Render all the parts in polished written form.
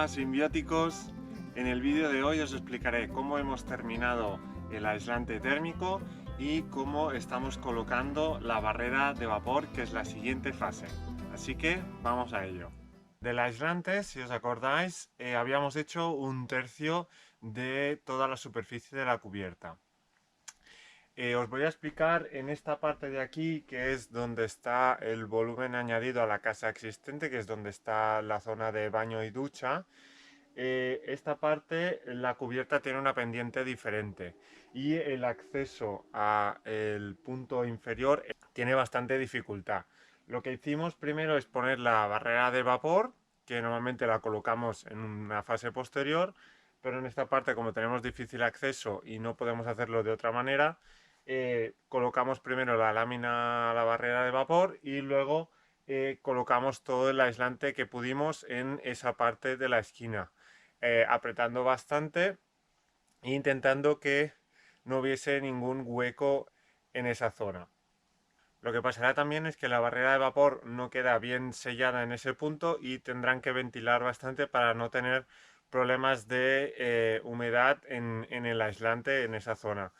Hola simbióticos, en el vídeo de hoy os explicaré cómo hemos terminado el aislante térmico y cómo estamos colocando la barrera de vapor, que es la siguiente fase. Así que vamos a ello. Del aislante, si os acordáis, habíamos hecho 1/3 de toda la superficie de la cubierta. Os voy a explicar en esta parte de aquí, que es donde está el volumen añadido a la casa existente, que es donde está la zona de baño y ducha. Esta parte, la cubierta tiene una pendiente diferente y el acceso al punto inferior tiene bastante dificultad. Lo que hicimos primero es poner la barrera de vapor, que normalmente la colocamos en una fase posterior, pero en esta parte, como tenemos difícil acceso y no podemos hacerlo de otra manera, colocamos primero la lámina, la barrera de vapor, y luego colocamos todo el aislante que pudimos en esa parte de la esquina, apretando bastante e intentando que no hubiese ningún hueco en esa zona. Lo que pasará también es que la barrera de vapor no queda bien sellada en ese punto y tendrán que ventilar bastante para no tener problemas de humedad en el aislante en esa zona.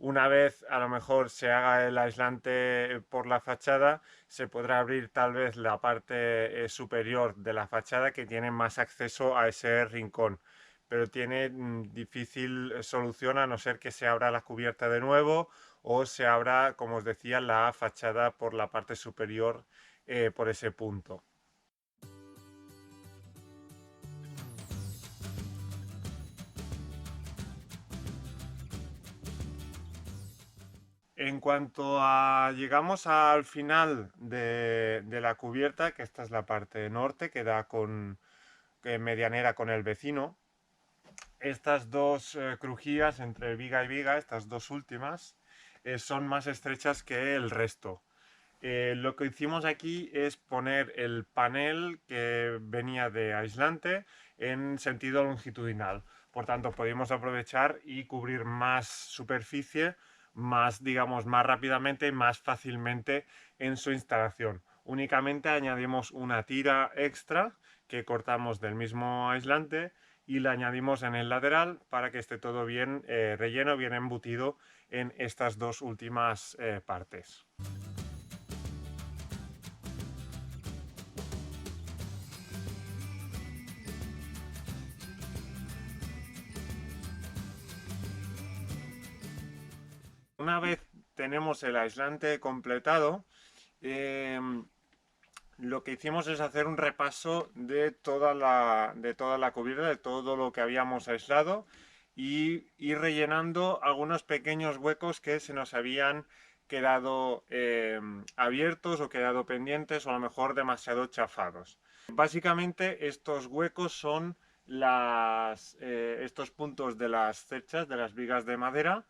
Una vez a lo mejor se haga el aislante por la fachada, se podrá abrir tal vez la parte superior de la fachada, que tiene más acceso a ese rincón, pero tiene difícil solución a no ser que se abra la cubierta de nuevo o se abra, como os decía, la fachada por la parte superior, por ese punto. En cuanto a llegamos al final de la cubierta, que esta es la parte norte que da con medianera con el vecino, estas dos crujías entre viga y viga, estas dos últimas, son más estrechas que el resto. Lo que hicimos aquí es poner el panel que venía de aislante en sentido longitudinal. Por tanto, podemos aprovechar y cubrir más superficie, más, digamos, más rápidamente y más fácilmente en su instalación. Únicamente añadimos una tira extra que cortamos del mismo aislante y la añadimos en el lateral para que esté todo bien relleno, bien embutido en estas dos últimas partes. Una vez tenemos el aislante completado, lo que hicimos es hacer un repaso de toda la cubierta, de todo lo que habíamos aislado, y ir rellenando algunos pequeños huecos que se nos habían quedado abiertos o quedado pendientes, o a lo mejor demasiado chafados. Básicamente estos huecos son estos puntos de las cerchas, de las vigas de madera,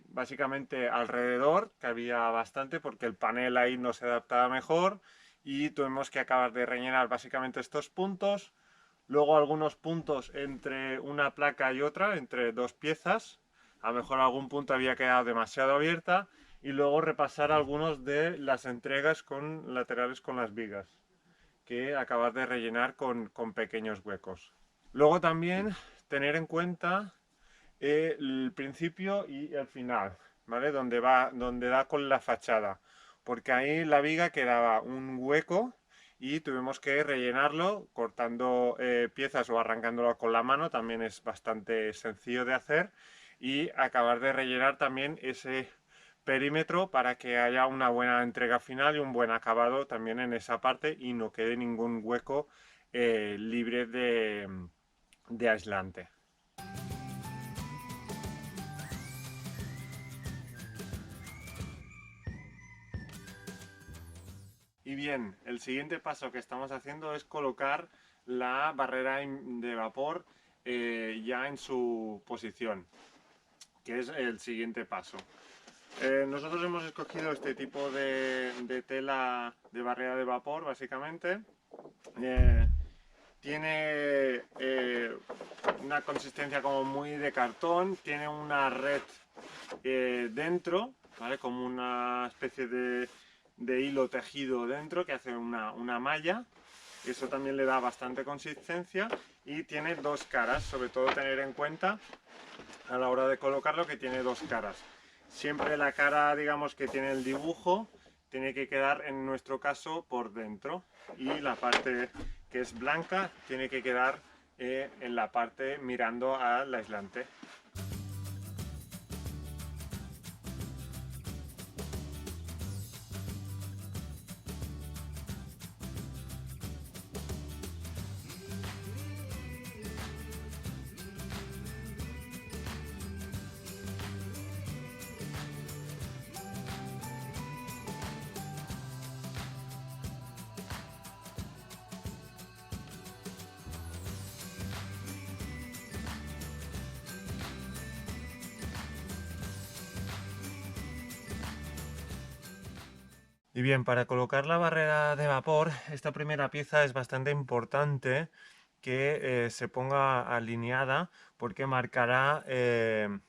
básicamente alrededor, que había bastante porque el panel ahí no se adaptaba mejor, y tuvimos que acabar de rellenar básicamente estos puntos. Luego algunos puntos entre una placa y otra, entre dos piezas, a lo mejor algún punto había quedado demasiado abierta, y luego repasar algunos de las entregas con laterales con las vigas, que acabar de rellenar con pequeños huecos. Luego también tener en cuenta el principio y el final, ¿vale? Donde da con la fachada, porque ahí la viga quedaba un hueco y tuvimos que rellenarlo cortando piezas o arrancándolo con la mano, también es bastante sencillo de hacer, y acabar de rellenar también ese perímetro para que haya una buena entrega final y un buen acabado también en esa parte y no quede ningún hueco libre de aislante. Y bien, el siguiente paso que estamos haciendo es colocar la barrera de vapor ya en su posición, que es el siguiente paso. Nosotros hemos escogido este tipo de tela de barrera de vapor, básicamente. Tiene una consistencia como muy de cartón, tiene una red dentro, ¿vale? Como una especie de hilo tejido dentro que hace una malla, Eso también le da bastante consistencia y tiene dos caras, sobre todo tener en cuenta a la hora de colocarlo que tiene dos caras. Siempre la cara, digamos, que tiene el dibujo tiene que quedar en nuestro caso por dentro y la parte que es blanca tiene que quedar en la parte mirando al aislante. Y bien, para colocar la barrera de vapor, esta primera pieza es bastante importante que se ponga alineada porque marcará el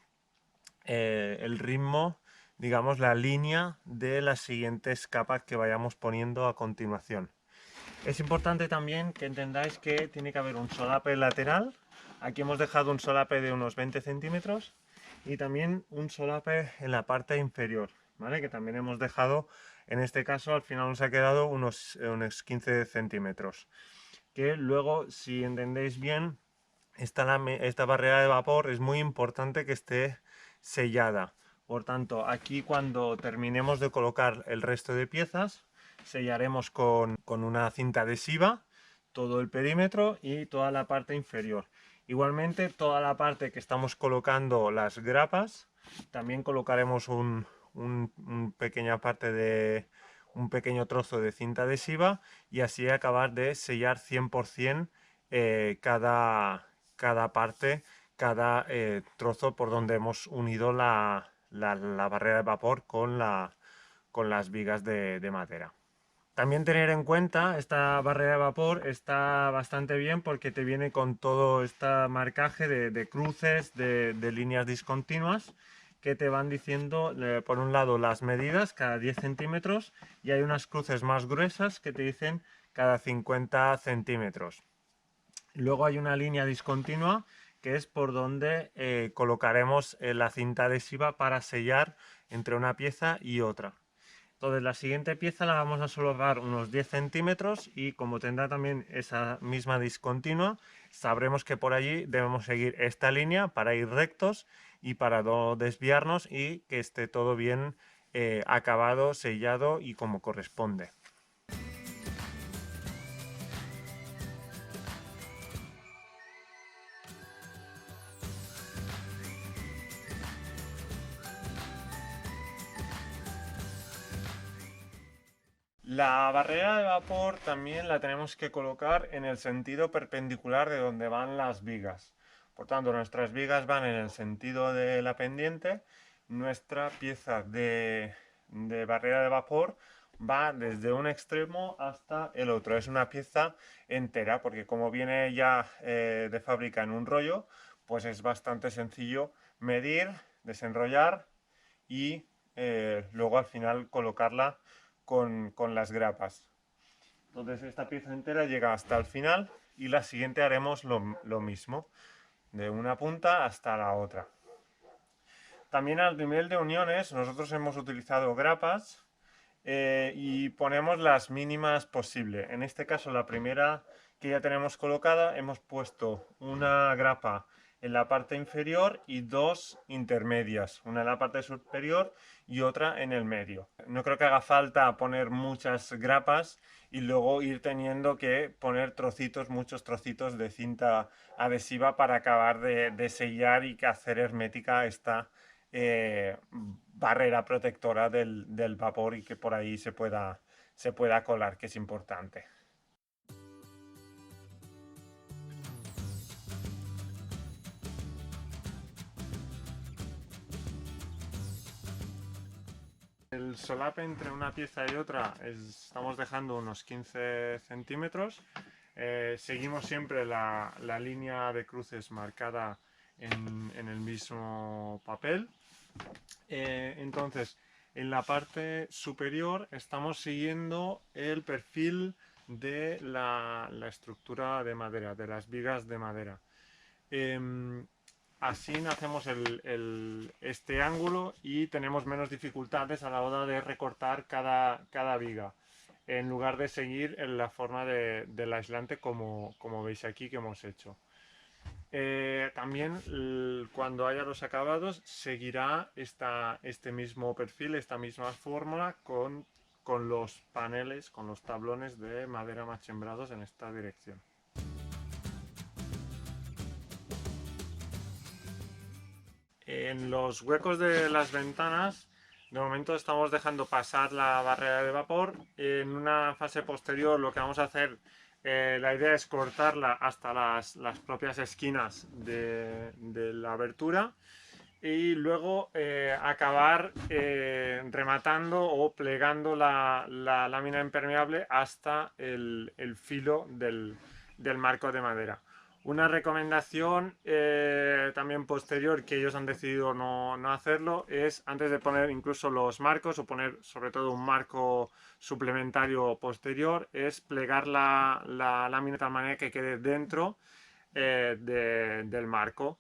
ritmo, digamos, la línea de las siguientes capas que vayamos poniendo a continuación. Es importante también que entendáis que tiene que haber un solape lateral. Aquí hemos dejado un solape de unos 20 centímetros y también un solape en la parte inferior, ¿vale? Que también hemos dejado, en este caso al final nos ha quedado unos 15 centímetros. Que luego, si entendéis bien, esta barrera de vapor es muy importante que esté sellada. Por tanto, aquí cuando terminemos de colocar el resto de piezas, sellaremos con una cinta adhesiva todo el perímetro y toda la parte inferior. Igualmente, toda la parte que estamos colocando las grapas, también colocaremos un pequeña parte de un pequeño trozo de cinta adhesiva y así acabar de sellar 100% cada parte, cada trozo por donde hemos unido la barrera de vapor con las vigas de madera. También tener en cuenta, esta barrera de vapor está bastante bien porque te viene con todo este marcaje de cruces, de líneas discontinuas que te van diciendo, por un lado, las medidas cada 10 centímetros y hay unas cruces más gruesas que te dicen cada 50 centímetros. Luego hay una línea discontinua que es por donde colocaremos la cinta adhesiva para sellar entre una pieza y otra. Entonces la siguiente pieza la vamos a solapar unos 10 centímetros y como tendrá también esa misma discontinua, sabremos que por allí debemos seguir esta línea para ir rectos y para no desviarnos y que esté todo bien acabado, sellado y como corresponde. La barrera de vapor también la tenemos que colocar en el sentido perpendicular de donde van las vigas. Por tanto, nuestras vigas van en el sentido de la pendiente, nuestra pieza de barrera de vapor va desde un extremo hasta el otro. Es una pieza entera porque como viene ya de fábrica en un rollo, pues es bastante sencillo medir, desenrollar y luego al final colocarla con las grapas. Entonces esta pieza entera llega hasta el final y la siguiente haremos lo mismo, de una punta hasta la otra. También al nivel de uniones nosotros hemos utilizado grapas y ponemos las mínimas posible. En este caso la primera que ya tenemos colocada hemos puesto una grapa en la parte inferior y dos intermedias, una en la parte superior y otra en el medio. No creo que haga falta poner muchas grapas y luego ir teniendo que poner trocitos, muchos trocitos de cinta adhesiva para acabar de sellar y que hacer hermética esta barrera protectora del vapor y que por ahí se pueda colar, que es importante. El solape entre una pieza y otra estamos dejando unos 15 centímetros. Seguimos siempre la línea de cruces marcada en el mismo papel. Entonces, en la parte superior estamos siguiendo el perfil de la estructura de madera, de las vigas de madera. Así hacemos este ángulo y tenemos menos dificultades a la hora de recortar cada viga, en lugar de seguir en la forma del aislante como veis aquí que hemos hecho. También cuando haya los acabados seguirá este mismo perfil, esta misma fórmula con los paneles, con los tablones de madera machembrados en esta dirección. En los huecos de las ventanas, de momento estamos dejando pasar la barrera de vapor. En una fase posterior lo que vamos a hacer, la idea es cortarla hasta las propias esquinas de la abertura y luego acabar rematando o plegando la lámina impermeable hasta el filo del marco de madera. Una recomendación también posterior, que ellos han decidido no hacerlo, es antes de poner incluso los marcos o poner sobre todo un marco suplementario posterior, es plegar la lámina de tal manera que quede dentro del marco.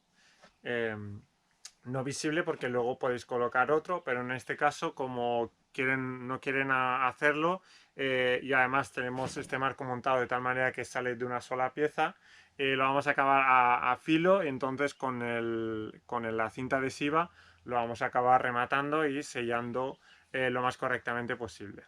No visible, porque luego podéis colocar otro, pero en este caso, como no quieren hacerlo, y además tenemos este marco montado de tal manera que sale de una sola pieza, lo vamos a acabar a filo, y entonces con la cinta adhesiva lo vamos a acabar rematando y sellando lo más correctamente posible.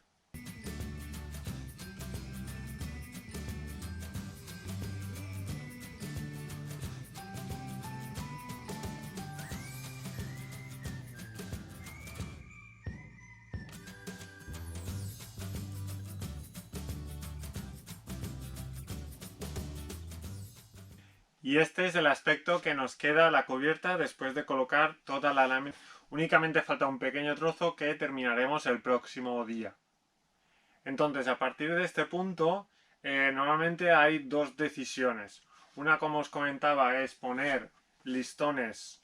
Y este es el aspecto que nos queda a la cubierta después de colocar toda la lámina. Únicamente falta un pequeño trozo que terminaremos el próximo día. Entonces, a partir de este punto, normalmente hay dos decisiones. Una, como os comentaba, es poner listones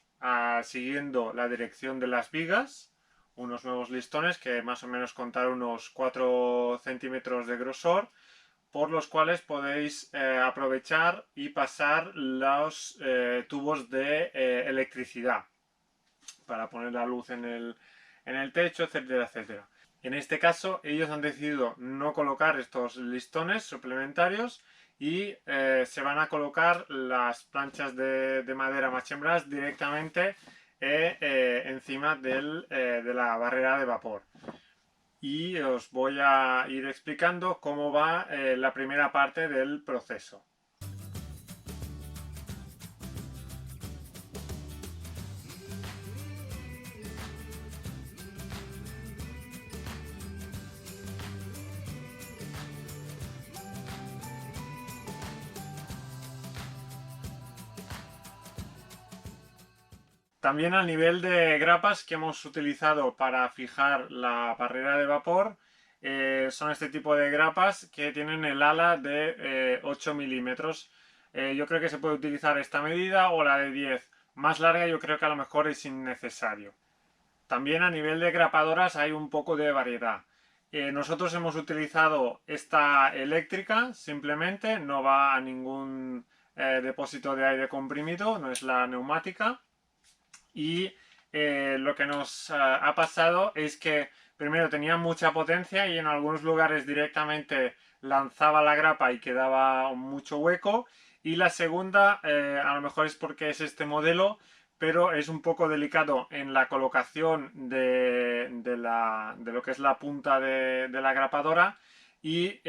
siguiendo la dirección de las vigas, unos nuevos listones que más o menos contar unos 4 centímetros de grosor, por los cuales podéis aprovechar y pasar los tubos de electricidad para poner la luz en el techo, etcétera, etcétera. En este caso, ellos han decidido no colocar estos listones suplementarios y se van a colocar las planchas de madera machembradas directamente encima de la barrera de vapor. Y os voy a ir explicando cómo va la primera parte del proceso. También al nivel de grapas que hemos utilizado para fijar la barrera de vapor, son este tipo de grapas que tienen el ala de 8 milímetros. Yo creo que se puede utilizar esta medida o la de 10. Más larga yo creo que a lo mejor es innecesario. También a nivel de grapadoras hay un poco de variedad. Nosotros hemos utilizado esta eléctrica, simplemente, no va a ningún depósito de aire comprimido, no es la neumática. Y lo que nos ha pasado es que primero tenía mucha potencia y en algunos lugares directamente lanzaba la grapa y quedaba mucho hueco. Y la segunda, a lo mejor es porque es este modelo, pero es un poco delicado en la colocación de lo que es la punta de la grapadora, y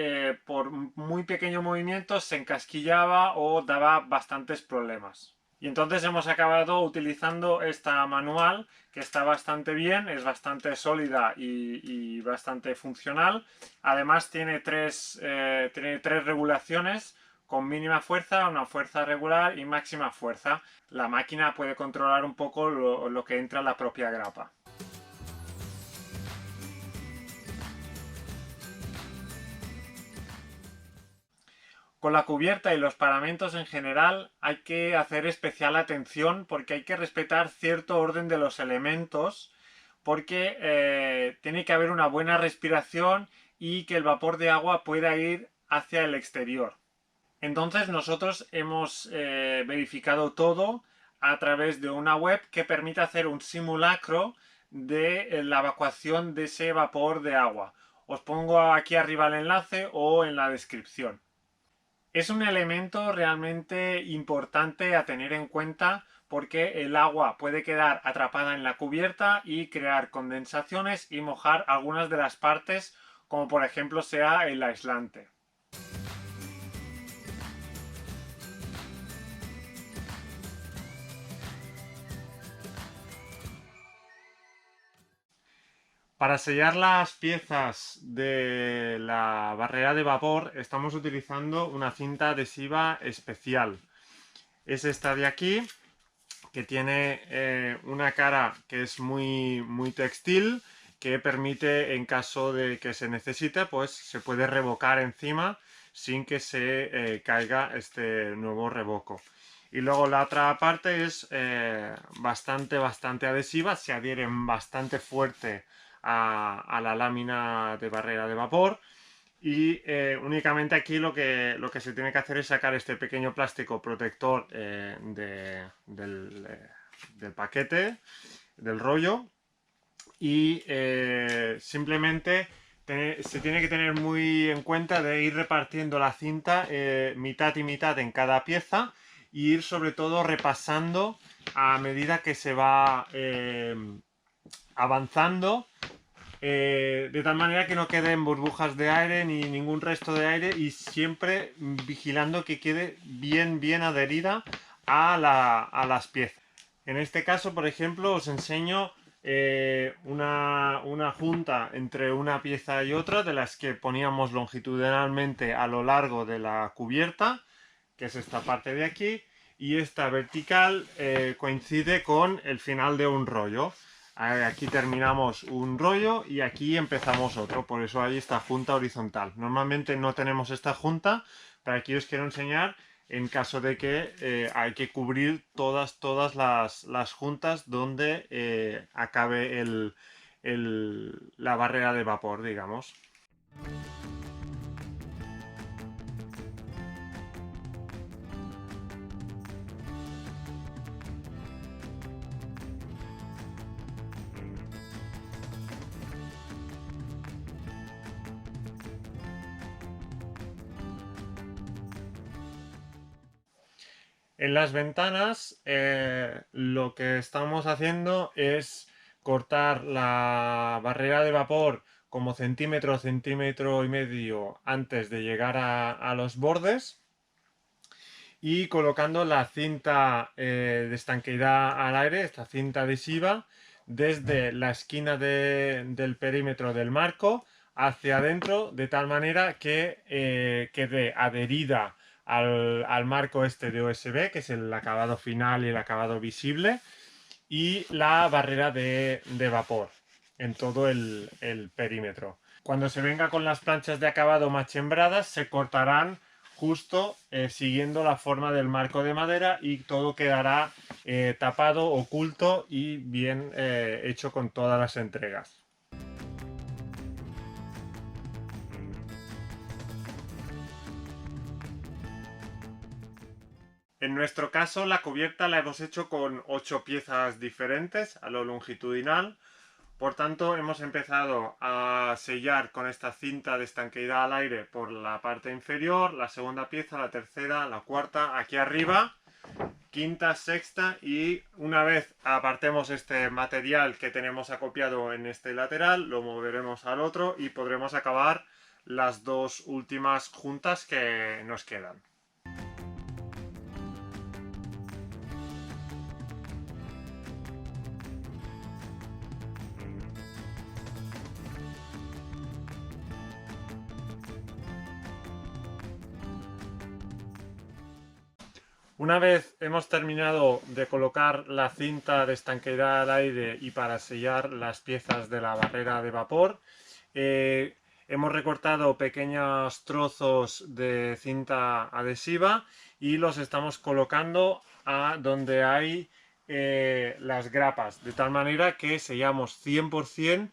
por muy pequeño movimiento se encasquillaba o daba bastantes problemas. Y entonces hemos acabado utilizando esta manual, que está bastante bien, es bastante sólida y bastante funcional. Además tiene tres regulaciones, con mínima fuerza, una fuerza regular y máxima fuerza. La máquina puede controlar un poco lo que entra en la propia grapa. Con la cubierta y los paramentos en general hay que hacer especial atención, porque hay que respetar cierto orden de los elementos, porque tiene que haber una buena respiración y que el vapor de agua pueda ir hacia el exterior. Entonces nosotros hemos verificado todo a través de una web que permite hacer un simulacro de la evacuación de ese vapor de agua. Os pongo aquí arriba el enlace o en la descripción. Es un elemento realmente importante a tener en cuenta porque el agua puede quedar atrapada en la cubierta y crear condensaciones y mojar algunas de las partes, como por ejemplo sea el aislante. Para sellar las piezas de la barrera de vapor estamos utilizando una cinta adhesiva especial. Es esta de aquí, que tiene una cara que es muy textil, que permite, en caso de que se necesite, pues se puede revocar encima sin que se caiga este nuevo revoco. Y luego la otra parte es bastante adhesiva, se adhieren bastante fuerte a la lámina de barrera de vapor. Y únicamente aquí lo que se tiene que hacer es sacar este pequeño plástico protector del paquete, del rollo, y simplemente se tiene que tener muy en cuenta de ir repartiendo la cinta mitad y mitad en cada pieza y ir sobre todo repasando a medida que se va avanzando, de tal manera que no queden burbujas de aire ni ningún resto de aire, y siempre vigilando que quede bien adherida a las piezas. En este caso, por ejemplo, os enseño una junta entre una pieza y otra, de las que poníamos longitudinalmente a lo largo de la cubierta, que es esta parte de aquí, y esta vertical coincide con el final de un rollo. Aquí terminamos un rollo y aquí empezamos otro, por eso hay esta junta horizontal. Normalmente no tenemos esta junta, pero aquí os quiero enseñar en caso de que hay que cubrir todas las juntas donde acabe la barrera de vapor, digamos. En las ventanas lo que estamos haciendo es cortar la barrera de vapor como centímetro y medio antes de llegar a los bordes, y colocando la cinta de estanqueidad al aire, esta cinta adhesiva, desde la esquina del perímetro del marco hacia adentro, de tal manera que quede adherida al marco este de OSB, que es el acabado final y el acabado visible, y la barrera de vapor en todo el perímetro. Cuando se venga con las planchas de acabado machembradas, se cortarán justo siguiendo la forma del marco de madera, y todo quedará tapado, oculto y bien hecho con todas las entregas. En nuestro caso, la cubierta la hemos hecho con 8 piezas diferentes a lo longitudinal. Por tanto, hemos empezado a sellar con esta cinta de estanqueidad al aire por la parte inferior, la segunda pieza, la tercera, la cuarta, aquí arriba, quinta, sexta, y una vez apartemos este material que tenemos acopiado en este lateral, lo moveremos al otro y podremos acabar las dos últimas juntas que nos quedan. Una vez hemos terminado de colocar la cinta de estanqueidad al aire y para sellar las piezas de la barrera de vapor, hemos recortado pequeños trozos de cinta adhesiva y los estamos colocando a donde hay las grapas, de tal manera que sellamos 100%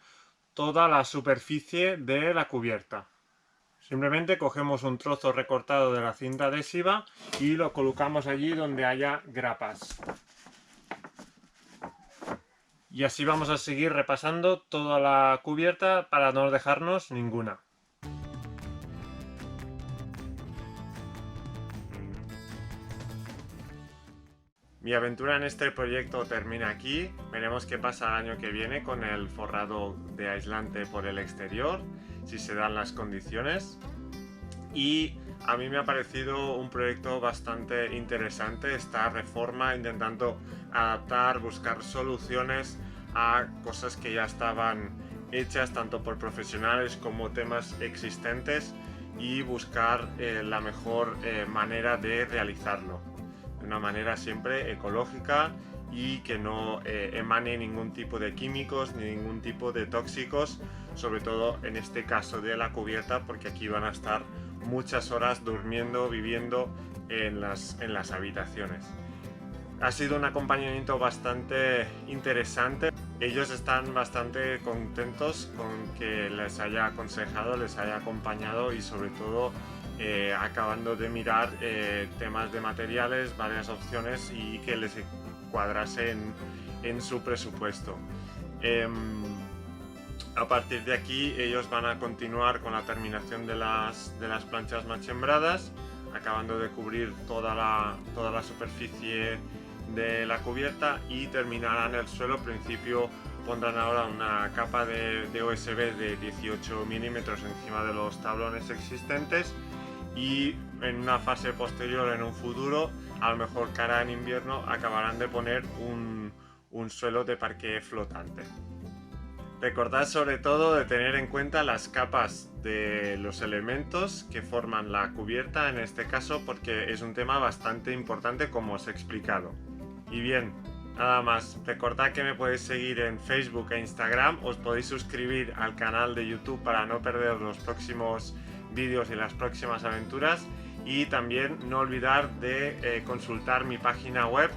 toda la superficie de la cubierta. Simplemente cogemos un trozo recortado de la cinta adhesiva y lo colocamos allí donde haya grapas. Y así vamos a seguir repasando toda la cubierta para no dejarnos ninguna. Mi aventura en este proyecto termina aquí. Veremos qué pasa el año que viene con el forrado de aislante por el exterior, si se dan las condiciones. Y a mí me ha parecido un proyecto bastante interesante esta reforma, intentando adaptar, buscar soluciones a cosas que ya estaban hechas tanto por profesionales como temas existentes, y buscar la mejor manera de realizarlo de una manera siempre ecológica y que no emane ningún tipo de químicos ni ningún tipo de tóxicos, sobre todo en este caso de la cubierta, porque aquí van a estar muchas horas durmiendo, viviendo en las habitaciones. Ha sido un acompañamiento bastante interesante. Ellos están bastante contentos con que les haya aconsejado, les haya acompañado y sobre todo acabando de mirar temas de materiales, varias opciones y que les cuadrase en su presupuesto. A partir de aquí ellos van a continuar con la terminación de las planchas machembradas, acabando de cubrir toda la superficie de la cubierta y terminarán el suelo. Al principio pondrán ahora una capa de OSB de 18 milímetros encima de los tablones existentes, y en una fase posterior, en un futuro, a lo mejor cara en invierno, acabarán de poner un suelo de parqué flotante. Recordad sobre todo de tener en cuenta las capas de los elementos que forman la cubierta en este caso, porque es un tema bastante importante, como os he explicado. Y bien, nada más, recordad que me podéis seguir en Facebook e Instagram, os podéis suscribir al canal de YouTube para no perder los próximos vídeos y las próximas aventuras, y también no olvidar de consultar mi página web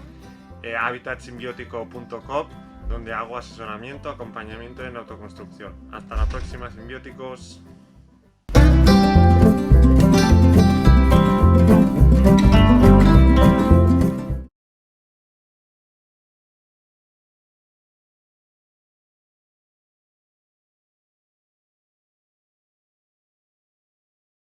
habitatsimbiótico.com, donde hago asesoramiento, acompañamiento en autoconstrucción. Hasta la próxima, simbióticos.